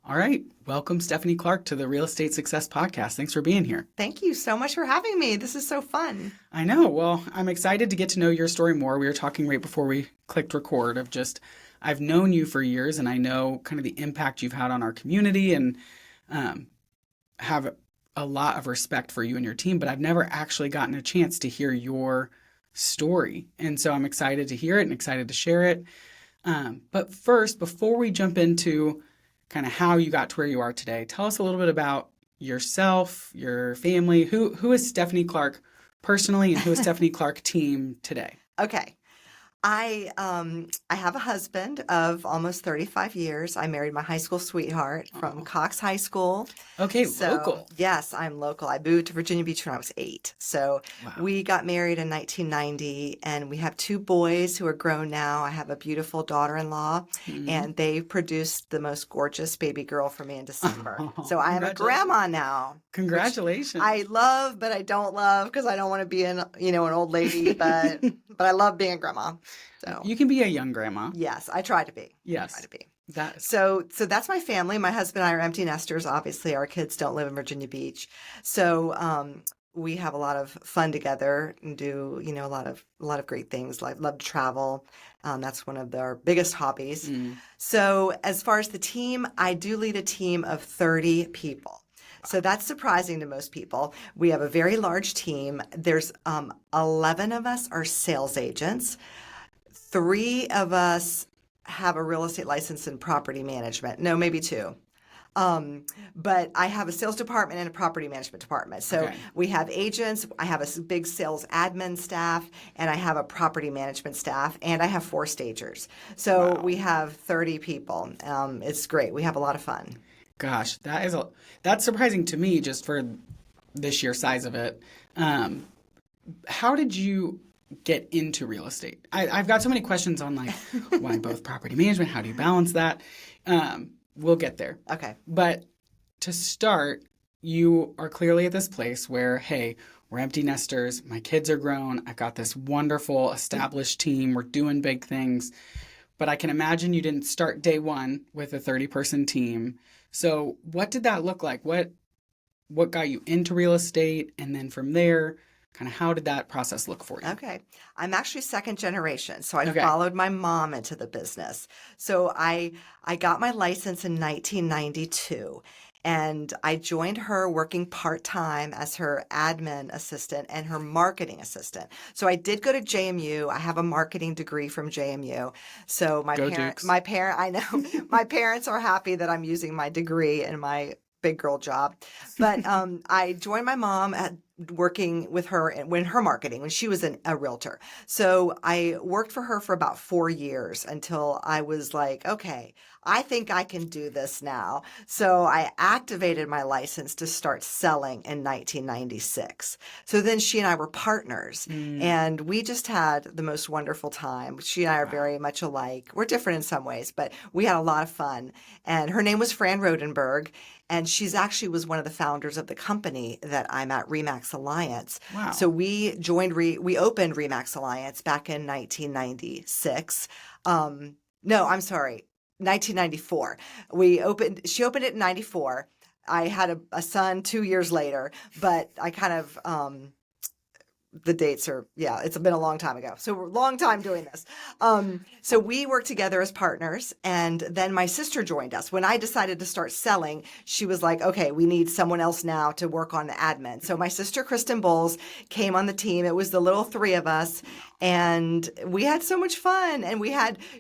All right. Welcome, Stephanie Clark, to the Real Estate Success Podcast. Thanks for being here. Thank you so much for having me. This is so fun. I know. Well, I'm excited to get to know your story more. We were talking right before we clicked record of just, I've known you for years and I know kind of the impact you've had on our community and have a lot of respect for you and your team, but I've never actually gotten a chance to hear your story. And so I'm excited to hear it and excited to share it. But first, before we jump into kind of how you got to where you are today, tell us a little bit about yourself, your family. Who is Stephanie Clark personally, and who is Stephanie Clark team today? Okay. I have a husband of almost 35 years. I married my high school sweetheart from Cox High School. Okay, So, local. yes, I'm local. I moved to Virginia Beach when I was 8. So Wow. we got married in 1990, and we have 2 boys who are grown now. I have a beautiful daughter-in-law, and they produced the most gorgeous baby girl for me in December. So I am a grandma now. Congratulations. I love, but I don't love because I don't want to be an old lady, but I love being a grandma. So You can be a young grandma. yes, I try to be. Yes. I try to be. That So that's my family. My husband and I are empty nesters. Obviously, our kids don't live in Virginia Beach, so we have a lot of fun together and do a lot of great things. Like love to travel. That's one of our biggest hobbies. So as far as the team, I do lead a team of 30 people. So that's surprising to most people. We have a very large team. There's 11 of us are sales agents. 3 of us have a real estate license in property management. No, maybe 2. But I have a sales department and a property management department. So Okay. we have agents, I have a big sales admin staff, and I have a property management staff, and I have 4 stagers. So Wow. we have 30 people. It's great. We have a lot of fun. Gosh, that's surprising to me just for the sheer size of it. How did you get into real estate? I've got so many questions on like why both property management, how do you balance that? We'll get there. Okay. But to start, you are clearly at this place where, hey, we're empty nesters, my kids are grown, I've got this wonderful established team, we're doing big things. But I can imagine you didn't start day one with a 30-person team. So what did that look like? What got you into real estate? And then from there, kind of how did that process look for you? Okay. I'm actually second generation. So I Okay. followed my mom into the business. So I got my license in 1992. And I joined her working part-time as her admin assistant and her marketing assistant. So I did go to JMU. I have a marketing degree from JMU. So Go Dukes. I know, my parents are happy that I'm using my degree in my big girl job. But I joined my mom at working with her when her marketing, when she was a realtor. So I worked for her for about 4 years until I was like, okay, I think I can do this now. So I activated my license to start selling in 1996. So then she and I were partners and we just had the most wonderful time. She and I are very much alike. We're different in some ways, but we had a lot of fun. And her name was Fran Rodenberg. And she's actually was one of the founders of the company that I'm at, Remax Alliance. Wow. So we opened Remax Alliance back in 1996. No, I'm sorry, 1994. She opened it in 94. I had a son 2 years later, but I kind of, the dates are, it's been a long time ago. So we're a long time doing this. So we worked together as partners. And then my sister joined us. When I decided to start selling, she was like, okay, we need someone else now to work on the admin. So my sister, Kristen Bowles, came on the team. It was the little 3 of us. And we had so much fun. And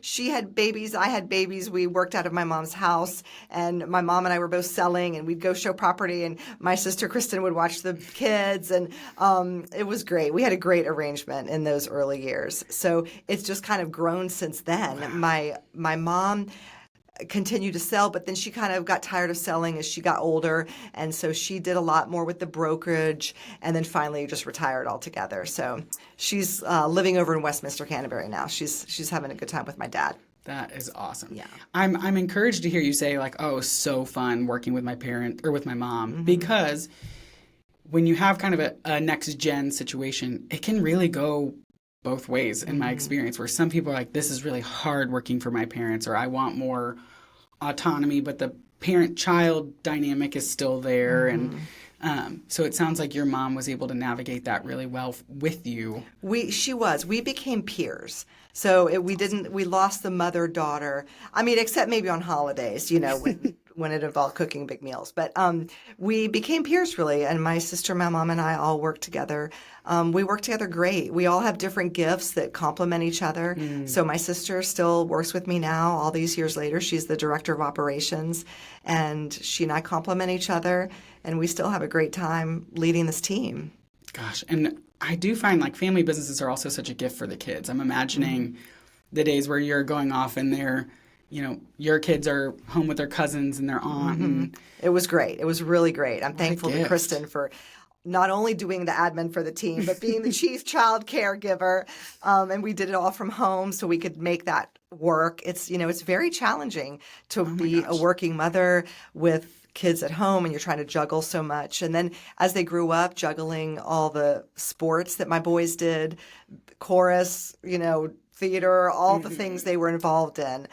she had babies. I had babies. We worked out of my mom's house. And my mom and I were both selling. And we'd go show property. And my sister, Kristen, would watch the kids. And it was great. We had a great arrangement in those early years. So it's just kind of grown since then. Wow. My mom continued to sell, but then she kind of got tired of selling as she got older. And so she did a lot more with the brokerage and then finally just retired altogether. So she's living over in Westminster, Canterbury now. She's having a good time with my dad. That is awesome. Yeah. I'm encouraged to hear you say like, oh, it was so fun working with my parent or with my mom because when you have kind of a next gen situation, it can really go both ways in my experience, where some people are like, this is really hard working for my parents, or I want more autonomy, but the parent-child dynamic is still there. And Mhm. so it sounds like your mom was able to navigate that really well with you. She was. We became peers. So we lost the mother-daughter. I mean, except maybe on holidays, when it involved cooking big meals. But we became peers really. And my sister, my mom, and I all worked together. We work together great. We all have different gifts that complement each other. So my sister still works with me now, all these years later. She's the director of operations, and she and I complement each other, and we still have a great time leading this team. Gosh, and I do find like family businesses are also such a gift for the kids. I'm imagining the days where you're going off and your kids are home with their cousins and their aunt, and It was great. It was really great. I'm what a thankful to gift. Kristen for not only doing the admin for the team, but being the chief child caregiver. And we did it all from home so we could make that work. It's very challenging to Oh my be a gosh. working mother with kids at home and you're trying to juggle so much. And then as they grew up, juggling all the sports that my boys did, chorus, theater, all the things they were involved in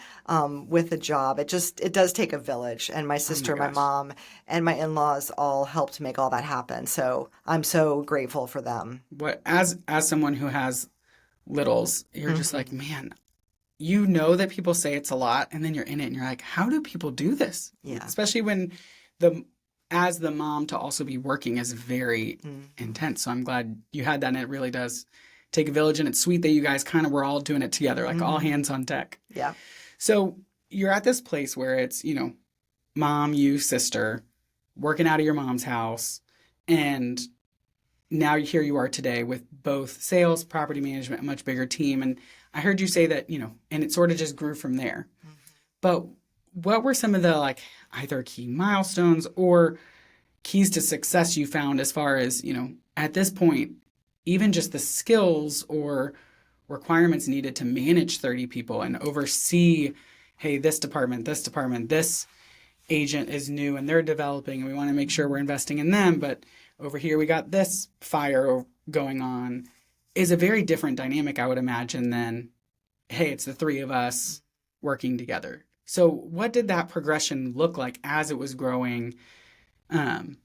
with the job. It does take a village. And my Oh my sister, my gosh. mom, and my in-laws all helped make all that happen. So I'm so grateful for them. What as someone who has littles, you're just like, Hmm. man, you know that people say it's a lot, and then you're in it and you're like, how do people do this? Yeah. Especially when the as the mom to also be working is very Hmm. intense. So I'm glad you had that, and it really does take a village, and it's sweet that you guys kind of were all doing it together, like all Hmm. hands on deck. Yeah. So you're at this place where it's, mom, you, sister, working out of your mom's house, and now here you are today with both sales, property management, a much bigger team. And I heard you say that, and it sort of just grew from there. But what were some of the like either key milestones or keys to success you found as far as, at this point, even just the skills or requirements needed to manage 30 people and oversee, hey, this department, this agent is new and they're developing and we want to make sure we're investing in them, but over here we got this fire going on, is a very different dynamic, I would imagine, than, hey, it's the three of us working together. So what did that progression look like as it was growing? Um,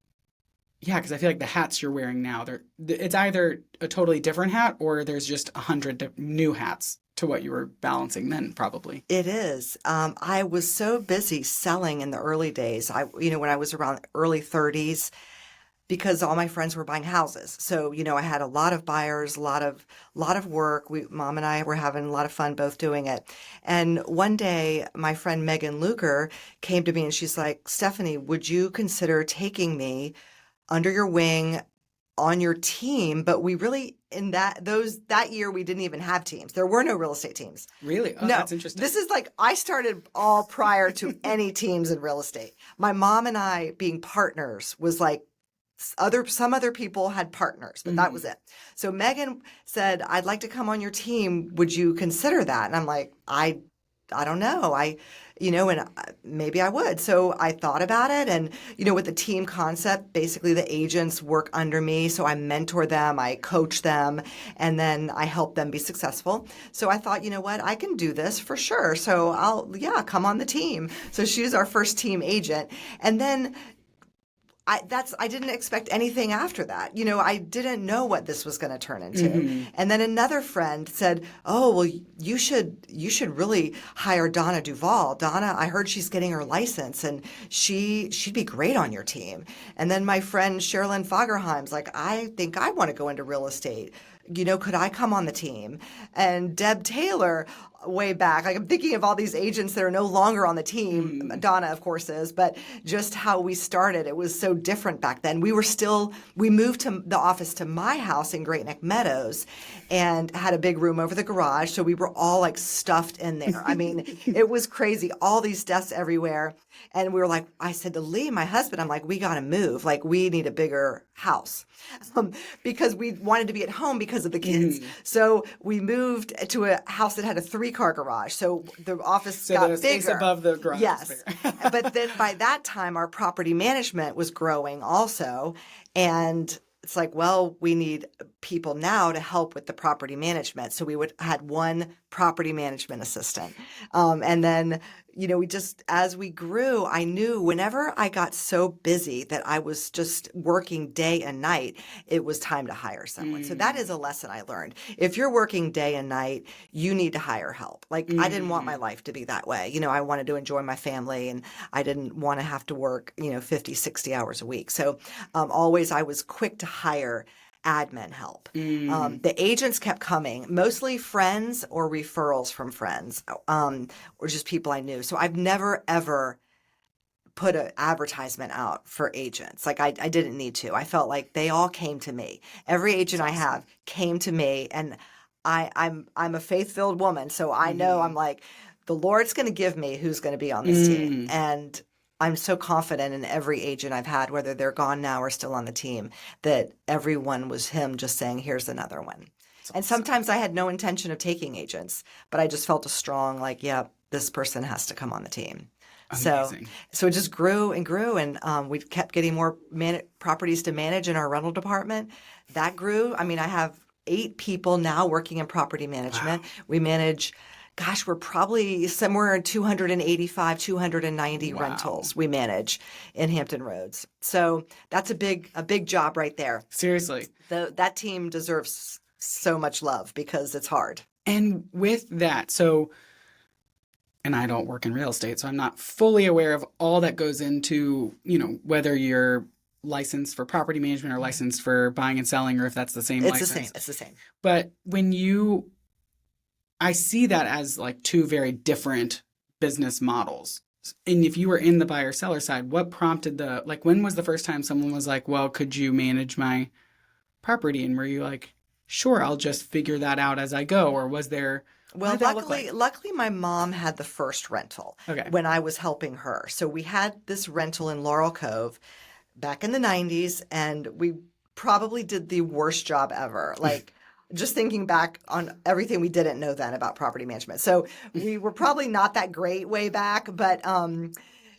yeah, because I feel like the hats you're wearing now, it's either a totally different hat or there's just 100 new hats to what you were balancing then, probably. It is. I was so busy selling in the early days. When I was around early 30s, because all my friends were buying houses. So, I had a lot of buyers, a lot of work. Mom and I were having a lot of fun both doing it. And one day my friend Megan Luker came to me and she's like, Stephanie, would you consider taking me under your wing on your team? But we really, in that year, we didn't even have teams. There were no real estate teams. Really? Oh, No, that's interesting. this is like I started all prior to any teams in real estate. My mom and I being partners was like some other people had partners, but that was it. So Megan said, "I'd like to come on your team. Would you consider that?" And I'm like, I don't know. Maybe I would. So I thought about it. And, with the team concept, basically the agents work under me. So I mentor them, I coach them, and then I help them be successful. So I thought, you know what, I can do this for sure. So yeah, come on the team. So she was our first team agent. And then I didn't expect anything after that. I didn't know what this was going to turn into. And then another friend said, "Oh, well, you should really hire Donna Duvall. Donna, I heard she's getting her license and she'd be great on your team." And then my friend Sherilyn Fagerheim's like, "I think I want to go into real estate. Could I come on the team?" And Deb Taylor, way back, like I'm thinking of all these agents that are no longer on the team. Donna, of course, is, but just how we started, it was so different back then. We moved to the office to my house in Great Neck Meadows and had a big room over the garage. So we were all like stuffed in there. I mean, it was crazy. All these desks everywhere. And we were like, I said to Lee, my husband, I'm like, we got to move. Like, we need a bigger house because we wanted to be at home because of the kids. So we moved to a house that had a 3-car garage. So the office So got the space bigger. above the garage is Yes. bigger. But then by that time, our property management was growing also. And it's like, well, we need people now to help with the property management. So we had one property management assistant. And then, we just, as we grew, I knew whenever I got so busy that I was just working day and night, it was time to hire someone. So that is a lesson I learned. If you're working day and night, you need to hire help. Like I didn't want my life to be that way. I wanted to enjoy my family and I didn't want to have to work, 50, 60 hours a week. So always I was quick to hire admin help. The agents kept coming, mostly friends or referrals from friends, or just people I knew. So I've never, ever put an advertisement out for agents. Like I didn't need to. I felt like they all came to me. Every agent I have came to me, and I'm a faith-filled woman. So I know I'm like, the Lord's going to give me who's going to be on this team. And I'm so confident in every agent I've had, whether they're gone now or still on the team, that everyone was him just saying, here's another one. And sometimes I had no intention of taking agents, but I just felt a strong, like, yeah, this person has to come on the team. Amazing. So it just grew and grew, and we kept getting more properties to manage in our rental department. That grew. I mean, I have 8 people now working in property management. Wow. We manage, gosh, we're probably somewhere in 285, 290 rentals we manage in Hampton Roads. So that's a big job right there. Seriously. That team deserves so much love because it's hard. And with that, and I don't work in real estate, so I'm not fully aware of all that goes into, whether you're licensed for property management or licensed for buying and selling, or if that's the same license. It's the same. But I see that as like 2 very different business models. And if you were in the buyer seller side, what prompted when was the first time someone was like, well, could you manage my property? And were you like, sure, I'll just figure that out as I go? Or was there... Well, luckily, my mom had the first rental when I was helping her. So we had this rental in Laurel Cove back in the 90s, and we probably did the worst job ever. Like, just thinking back on everything we didn't know then about property management. So we were probably not that great way back, but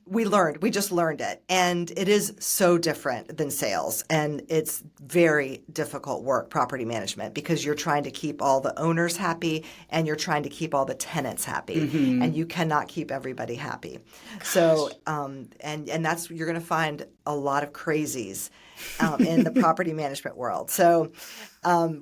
we just learned it. And it is so different than sales. And it's very difficult work, property management, because you're trying to keep all the owners happy and you're trying to keep all the tenants happy. And you cannot keep everybody happy. Gosh. So, and that's, you're going to find a lot of crazies in the property management world. So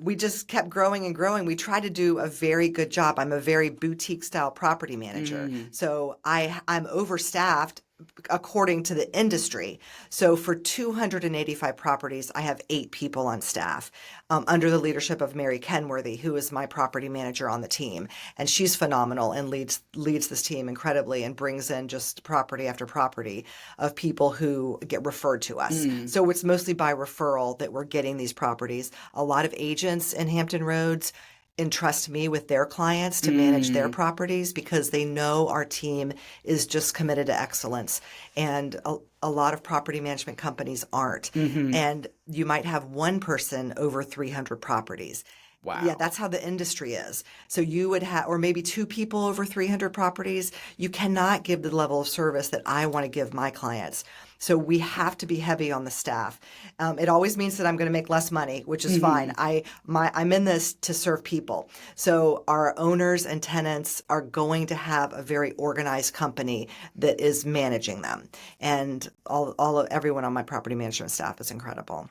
we just kept growing and growing. We try to do a very good job. I'm a very boutique style property manager. So I'm overstaffed according to the industry. So for 285 properties, I have 8 people on staff under the leadership of Mary Kenworthy, who is my property manager on the team. And she's phenomenal and leads this team incredibly and brings in just property after property of people who get referred to us. So it's mostly by referral that we're getting these properties. A lot of agents in Hampton Roads entrust me with their clients to manage their properties because they know our team is just committed to excellence. And a lot of property management companies aren't. And you might have one person over 300 properties. Wow. Yeah, that's how the industry is. So you would have, or maybe 2 people over 300 properties. You cannot give the level of service that I want to give my clients. So we have to be heavy on the staff. It always means that I'm going to make less money, which is fine. I'm in this to serve people. So our owners and tenants are going to have a very organized company that is managing them. And everyone on my property management staff is incredible.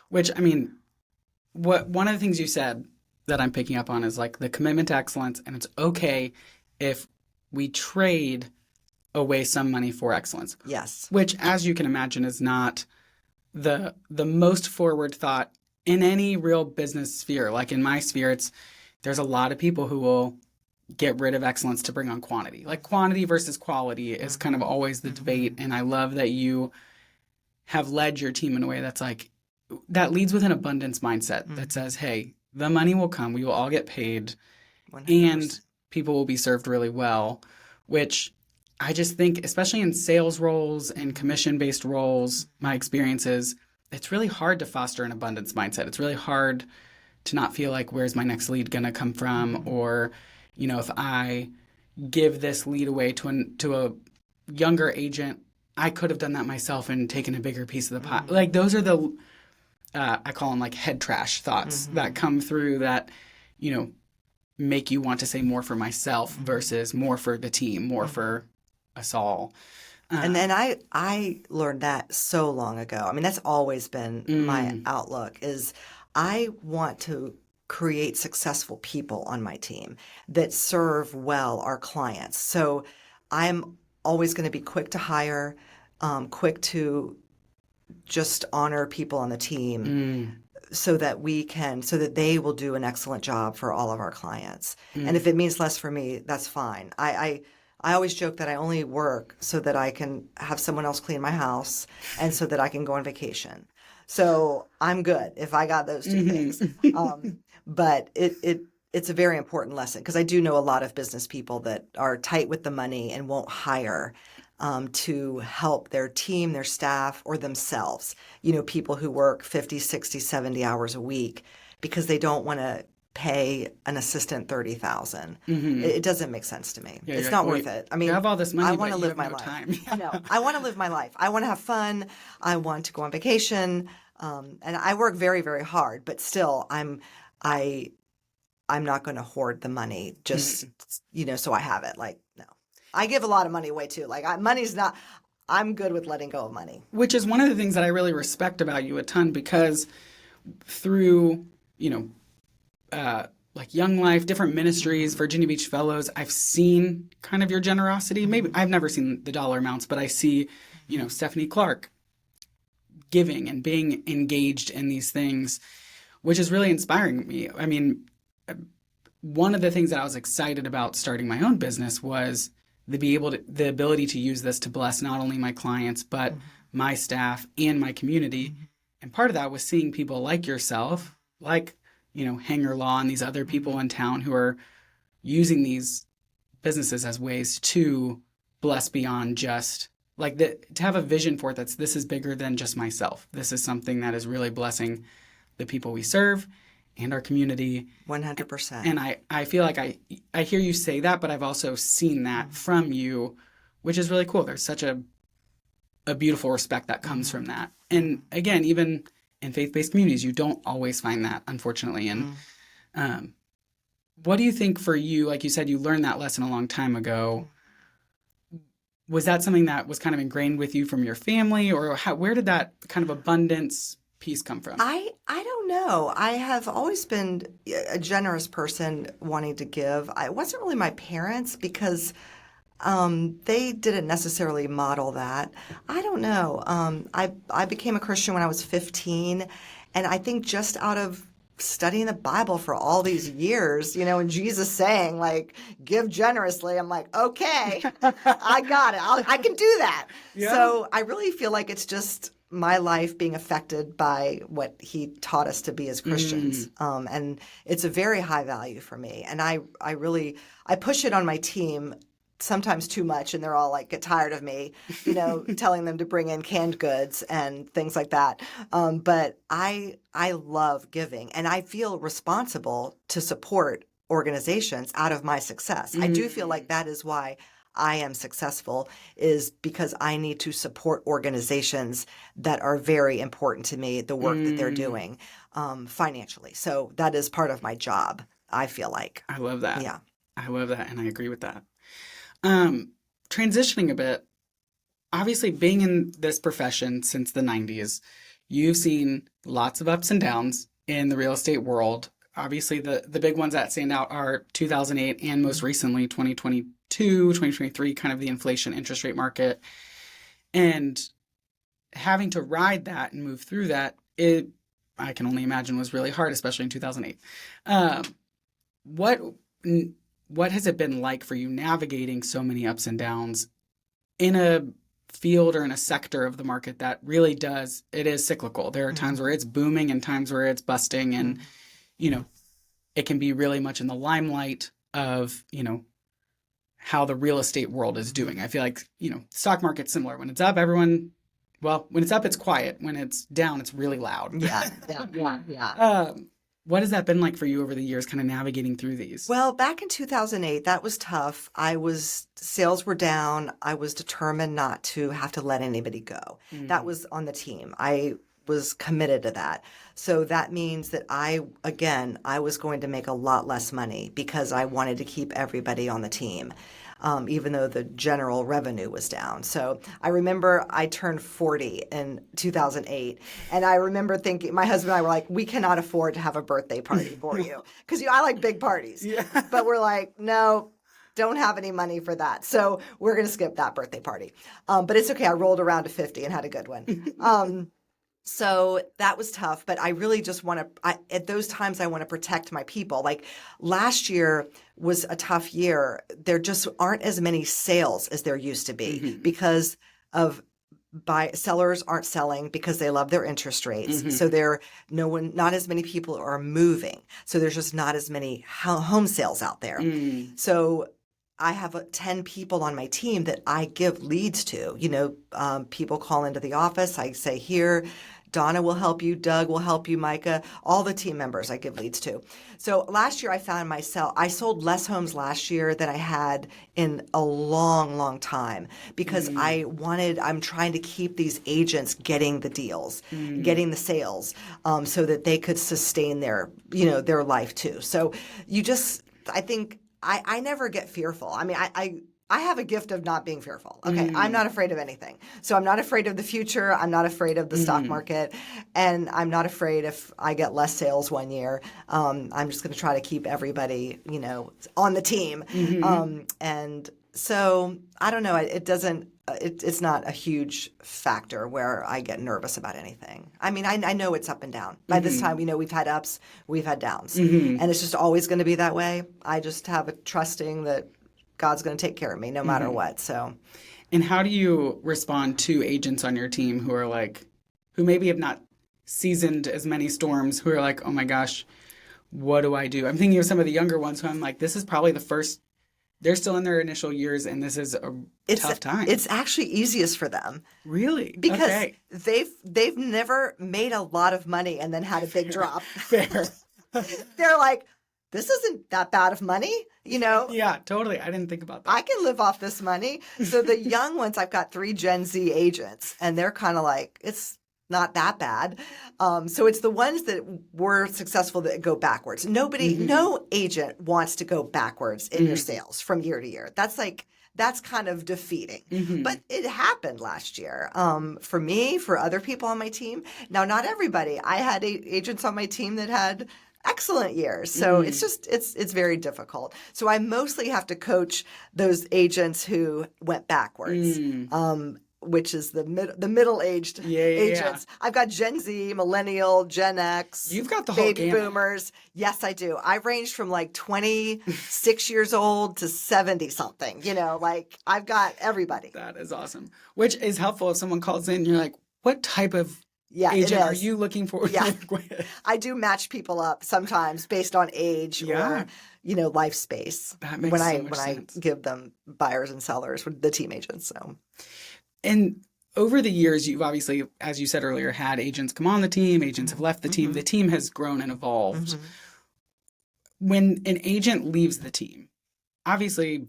Which, I mean, one of the things you said that I'm picking up on is like the commitment to excellence, and it's okay if we trade away some money for excellence. Yes. Which, as you can imagine, is not the most forward thought in any real business sphere. Like in my sphere, there's a lot of people who will get rid of excellence to bring on quantity. Like quantity versus quality is kind of always the debate. And I love that you have led your team in a way that's like, that leads with an abundance mindset that says, hey, the money will come. We will all get paid 100%. And people will be served really well, which I just think, especially in sales roles and commission-based roles, my experience is it's really hard to foster an abundance mindset. It's really hard to not feel like, where's my next lead going to come from? Or, if I give this lead away to a younger agent, I could have done that myself and taken a bigger piece of the pie. Like those are the I call them like head trash thoughts that come through that, make you want to say more for myself versus more for the team, more for us all? And then I learned that so long ago. I mean, that's always been my outlook is I want to create successful people on my team that serve well our clients. So I'm always going to be quick to hire, quick to just honor people on the team so that they will do an excellent job for all of our clients. And if it means less for me, that's fine. I always joke that I only work so that I can have someone else clean my house and so that I can go on vacation. So I'm good if I got those two things. But it's a very important lesson because I do know a lot of business people that are tight with the money and won't hire to help their team, their staff, or themselves. You know, people who work 50, 60, 70 hours a week because they don't want to pay an assistant $30,000. It doesn't make sense to me. Yeah, it's you're not like, worth well, it. I mean, you have all this money, I but want to you live have my no life. time. No, I want to live my life. I want to have fun. I want to go on vacation. And I work very, very hard, but still I'm not going to hoard the money just, so I have it. Like, no. I give a lot of money away too. Like money's not, I'm good with letting go of money. Which is one of the things that I really respect about you a ton because through, like Young Life, different ministries, Virginia Beach Fellows, I've seen kind of your generosity. Maybe I've never seen the dollar amounts, but I see, Stephanie Clark giving and being engaged in these things, which is really inspiring me. I mean, one of the things that I was excited about starting my own business was the ability to use this to bless not only my clients, but my staff and my community. And part of that was seeing people like yourself, like, Hanger Law and these other people in town who are using these businesses as ways to bless beyond just to have a vision for it this is bigger than just myself. This is something that is really blessing the people we serve and our community. 100%. And I feel like I hear you say that, but I've also seen that from you, which is really cool. There's such a beautiful respect that comes from that. And again, even in faith-based communities, you don't always find that, unfortunately. And what do you think for you, like you said, you learned that lesson a long time ago. Was that something that was kind of ingrained with you from your family, or where did that kind of abundance piece come from? I don't know. I have always been a generous person wanting to give. It wasn't really my parents because they didn't necessarily model that. I don't know. I became a Christian when I was 15, and I think just out of studying the Bible for all these years, and Jesus saying like, give generously. I'm like, okay, I got it. I can do that. Yeah. So I really feel like it's just my life being affected by what he taught us to be as Christians. And it's a very high value for me. And I push it on my team sometimes too much, and they're all like, get tired of me, telling them to bring in canned goods and things like that. But I love giving, and I feel responsible to support organizations out of my success. I do feel like that is why I am successful, is because I need to support organizations that are very important to me, the work that they're doing financially. So that is part of my job, I feel like. I love that. Yeah. I love that, and I agree with that. Transitioning a bit, obviously being in this profession since the 90s, you've seen lots of ups and downs in the real estate world. Obviously, the big ones that stand out are 2008 and most recently 2022, 2023, kind of the inflation interest rate market. And having to ride that and move through that, I can only imagine was really hard, especially in 2008. What has it been like for you navigating so many ups and downs in a field or in a sector of the market that really it is cyclical? There are times where it's booming and times where it's busting, and, it can be really much in the limelight of, how the real estate world is doing. I feel like, stock market's similar. When it's up, when it's up, it's quiet. When it's down, it's really loud. Yeah. What has that been like for you over the years, kind of navigating through these? Well, back in 2008, that was tough. Sales were down. I was determined not to have to let anybody go. That was on the team. I was committed to that. So that means that I was going to make a lot less money because I wanted to keep everybody on the team, even though the general revenue was down. So I remember I turned 40 in 2008. And I remember thinking, my husband and I were like, we cannot afford to have a birthday party for you. Because I like big parties. Yeah. But we're like, no, don't have any money for that. So we're going to skip that birthday party. But it's okay. I rolled around to 50 and had a good one. So that was tough, but I really just at those times, I want to protect my people. Like last year was a tough year. There just aren't as many sales as there used to be because of sellers aren't selling because they love their interest rates. So not as many people are moving. So there's just not as many home sales out there. So I have 10 people on my team that I give leads to. People call into the office. I say, here, Donna will help you. Doug will help you. Micah, all the team members I give leads to. So last year I sold less homes last year than I had in a long, long time because I'm trying to keep these agents getting the deals, getting the sales, so that they could sustain their life too. So I think I never get fearful. I mean, I have a gift of not being fearful. Okay. I'm not afraid of anything. So I'm not afraid of the future. I'm not afraid of the stock market. And I'm not afraid if I get less sales one year. I'm just going to try to keep everybody, on the team. And so I don't know. It's not a huge factor where I get nervous about anything. I mean, I know it's up and down. By this time, we've had ups, we've had downs. And it's just always going to be that way. I just have a trusting that God's going to take care of me no matter what. So, and how do you respond to agents on your team who maybe have not seasoned as many storms, who are like, oh my gosh, what do I do? I'm thinking of some of the younger ones who I'm like, this is probably the first, they're still in their initial years and this is a tough time. It's actually easiest for them. Really? Because okay. they've never made a lot of money and then had a big drop. Fair. They're like, this isn't that bad of money, Yeah, totally. I didn't think about that. I can live off this money. So the young ones, I've got 3 Gen Z agents, and they're kind of like, it's not that bad. So it's the ones that were successful that go backwards. No agent wants to go backwards in your sales from year to year. That's kind of defeating. But it happened last year for me, for other people on my team. Now, not everybody. I had agents on my team that had excellent years. So it's very difficult. So I mostly have to coach those agents who went backwards, which is the middle-aged agents. Yeah. I've got Gen Z, Millennial, Gen X. You've got the whole baby gamut. boomers. Yes, I do. I ranged from like 26 years old to 70 something. I've got everybody. That is awesome. Which is helpful if someone calls in and you're like, what type of agent are you looking for? Yeah. I do match people up sometimes based on age or, life space. That makes when so much I sense. give them buyers and sellers, the team agents. So, and over the years, you've obviously, as you said earlier, had agents come on the team, agents have left the team. The team has grown and evolved. When an agent leaves the team, obviously,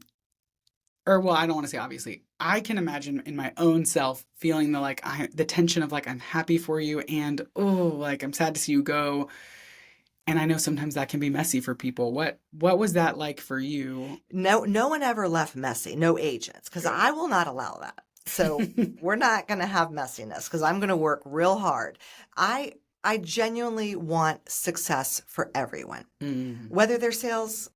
I don't want to say obviously, I can imagine in my own self feeling the tension of I'm happy for you and I'm sad to see you go. And I know sometimes that can be messy for people. What was that like for you? No one ever left messy. No agents, because I will not allow that. So we're not going to have messiness because I'm going to work real hard. I genuinely want success for everyone, whether they're sales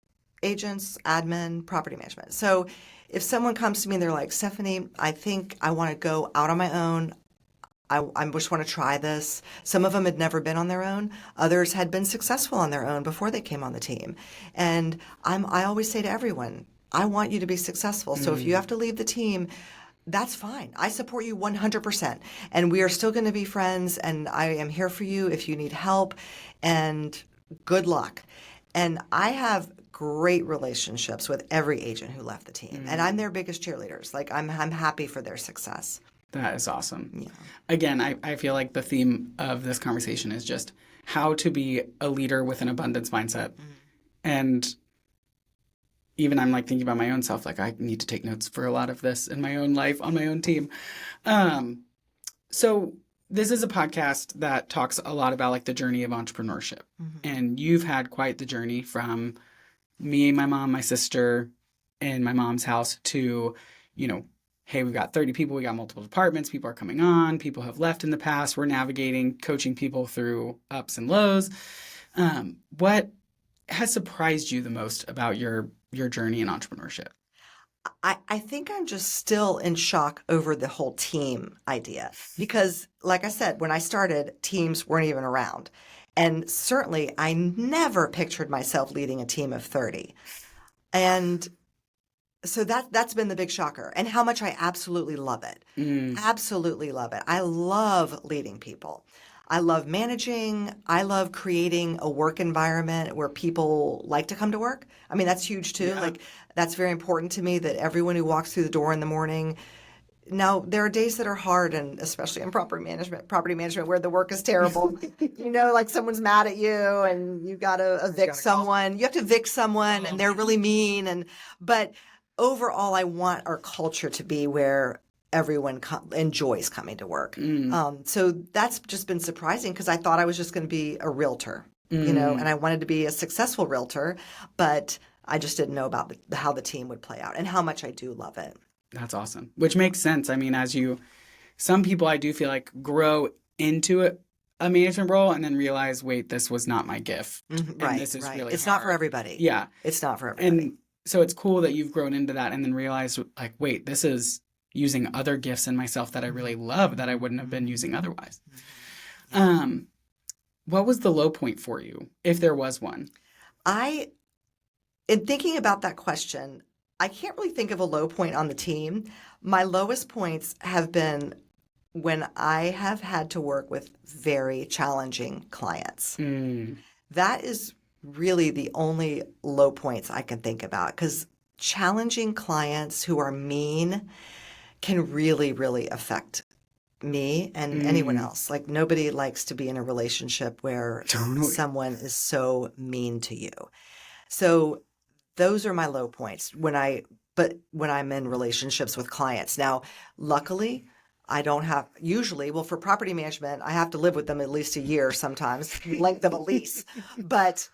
agents, admin, property management. So if someone comes to me and they're like, Stephanie, I think I want to go out on my own. I just want to try this. Some of them had never been on their own. Others had been successful on their own before they came on the team. And I always say to everyone, I want you to be successful. So if you have to leave the team, that's fine. I support you 100%. And we are still going to be friends. And I am here for you if you need help. And good luck. And I have great relationships with every agent who left the team. And I'm their biggest cheerleaders. I'm happy for their success. That is awesome. Yeah. Again, I feel like the theme of this conversation is just how to be a leader with an abundance mindset. And even I'm thinking about my own self, I need to take notes for a lot of this in my own life on my own team. So this is a podcast that talks a lot about like the journey of entrepreneurship. Mhm. And you've had quite the journey from me, my mom, my sister, in my mom's house to, you know, hey, we've got 30 people, we got multiple departments, people are coming on, people have left in the past, we're navigating, coaching people through ups and lows. What has surprised you the most about your journey in entrepreneurship? I think I'm just still in shock over the whole team idea because, like I said, when I started, teams weren't even around. And certainly, I never pictured myself leading a team of 30. And so that's been the big shocker, and how much I absolutely love it. Mm, Absolutely love it. I love leading people. I love managing. I love creating a work environment where people like to come to work. I mean, that's huge too. yeah. Like, that's very important to me that everyone who walks through the door in the morning. Now, there are days that are hard, and especially in property management where the work is terrible. Like someone's mad at you and you got to evict someone. You have to evict someone and they're really mean. But overall, I want our culture to be where everyone enjoys coming to work. Mm, So that's just been surprising because I thought I was just going to be a realtor, and mm. I wanted to be a successful realtor, but I just didn't know about how the team would play out and how much I do love it. That's awesome. Which makes sense. I mean, some people I do feel like grow into a management role and then realize, wait, this was not my gift. And Right, this is right. really It's not for hard. everybody. Yeah. It's not for everybody. And so it's cool that you've grown into that and then realized, like, wait, this is using other gifts in myself that I really love that I wouldn't have been using otherwise. Um, what was the low point for you, if there was one? I, in thinking about that question, I can't really think of a low point on the team. My lowest points have been when I have had to work with very challenging clients. Mm, That is really the only low points I can think about because challenging clients who are mean can really, really affect me and anyone mm, else. Like, nobody likes to be in a relationship where totally. someone is so mean to you. So those are my low points when I'm in relationships with clients. Now, luckily, I don't have usually, well, for property management, I have to live with them at least a year sometimes, length of a lease. But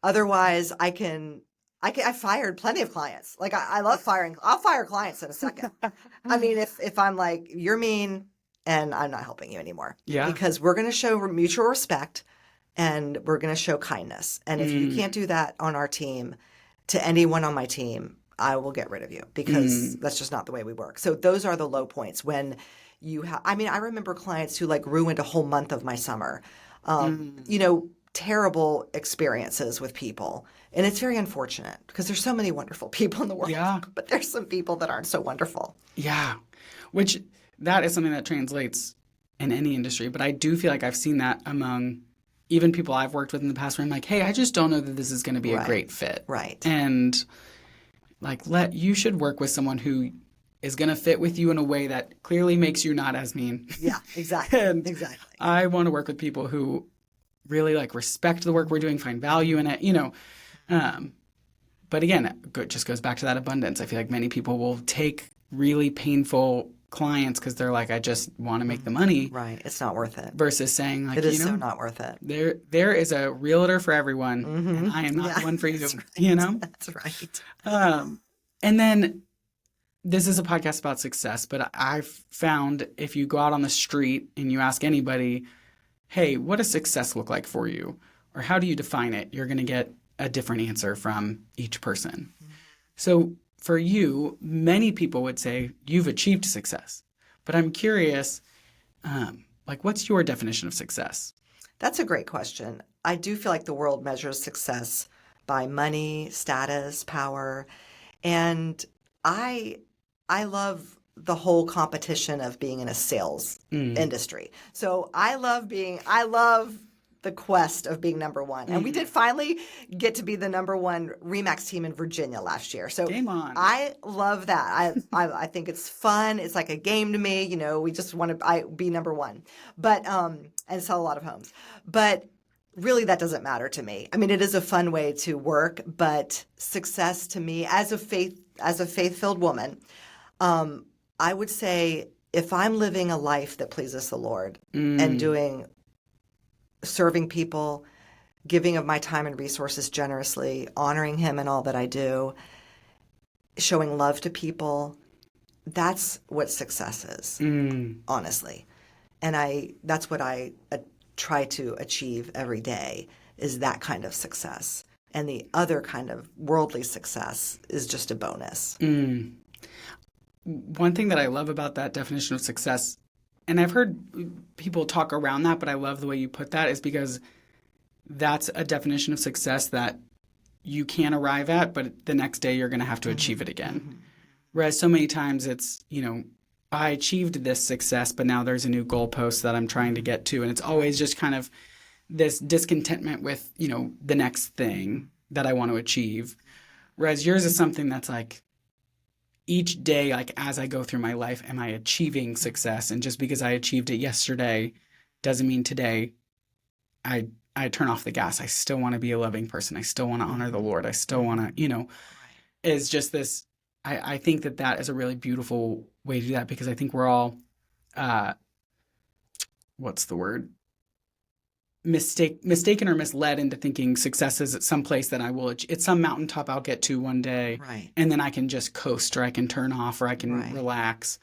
otherwise, I fired plenty of clients. Like, I love firing. I'll fire clients in a second. I mean, if I'm like, you're mean and I'm not helping you anymore Yeah. because we're going to show mutual respect and we're going to show kindness. And if you can't Mm, do that on our team to anyone on my team, I will get rid of you because mm, that's just not the way we work. So those are the low points when I mean, I remember clients who like ruined a whole month of my summer. mm. Terrible experiences with people. And it's very unfortunate because there's so many wonderful people in the world, Yeah. but there's some people that aren't so wonderful. Yeah. Which that is something that translates in any industry, but I do feel like I've seen that among even people I've worked with in the past where I'm like, hey, I just don't know that this is going to be a Right. great fit. Right. And like you should work with someone who is going to fit with you in a way that clearly makes you not as mean. Yeah, exactly. And Exactly. I want to work with people who really like respect the work we're doing, find value in it. Um, but again, it just goes back to that abundance. I feel like many people will take really painful clients because they're like, I just want to make the money Right. It's not worth it. versus saying like, It is so not worth it. there is a realtor for everyone and Mm-hmm. I am not Yeah, the one for you, that's right. you know? That's right. Um, and then this is a podcast about success, but I've found if you go out on the street and you ask anybody, hey, what does success look like for you? Or how do you define it? You're going to get a different answer from each person. So for you, many people would say you've achieved success. But I'm curious, like, what's your definition of success? That's a great question. I do feel like the world measures success by money, status, power, and I I love the whole competition of being in a sales Mm, industry. So I love the quest of being number one. And we mm, did finally get to be the number one Remax team in Virginia last year. So game on. I love that. I think it's fun. It's like a game to me. We just want to be number one, but and sell a lot of homes. But really, that doesn't matter to me. I mean, it is a fun way to work, but success to me as a faith-filled woman, I would say if I'm living a life that pleases the Lord and serving people, giving of my time and resources generously, honoring Him in all that I do, showing love to people, that's what success is, honestly. And that's what I try to achieve every day, is that kind of success. And the other kind of worldly success is just a bonus. One thing that I love about that definition of success, and I've heard people talk around that, but I love the way you put that, is because that's a definition of success that you can arrive at, but the next day you're going to have to achieve it again. Whereas so many times it's, I achieved this success, but now there's a new goalpost that I'm trying to get to. And it's always just kind of this discontentment with, the next thing that I want to achieve. Whereas yours is something that's like, each day, like as I go through my life, am I achieving success? And just because I achieved it yesterday doesn't mean today I turn off the gas. I still want to be a loving person. I still want to honor the Lord. I still want to, is just this. I think that is a really beautiful way to do that, because I think we're all, what's the word? Mistaken or misled into thinking success is at some place that I will, it's some mountaintop I'll get to one day. Right. And then I can just coast, or I can turn off, or I can relax.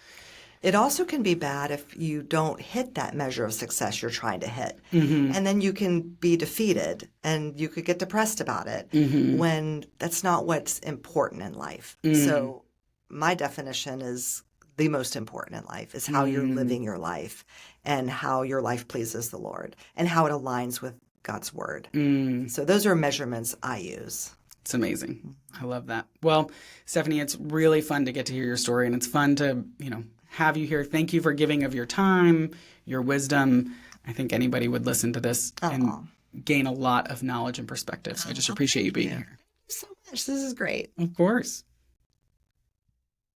It also can be bad if you don't hit that measure of success you're trying to hit. And then you can be defeated and you could get depressed about it when that's not what's important in life. So my definition is the most important in life is how you're living your life and how your life pleases the Lord and how it aligns with God's word. So those are measurements I use. It's amazing. I love that. Well, Stephanie, it's really fun to get to hear your story, and it's fun to, have you here. Thank you for giving of your time, your wisdom. I think anybody would listen to this and gain a lot of knowledge and perspective. So I just appreciate you being here. Thank you so much. This is great. Of course.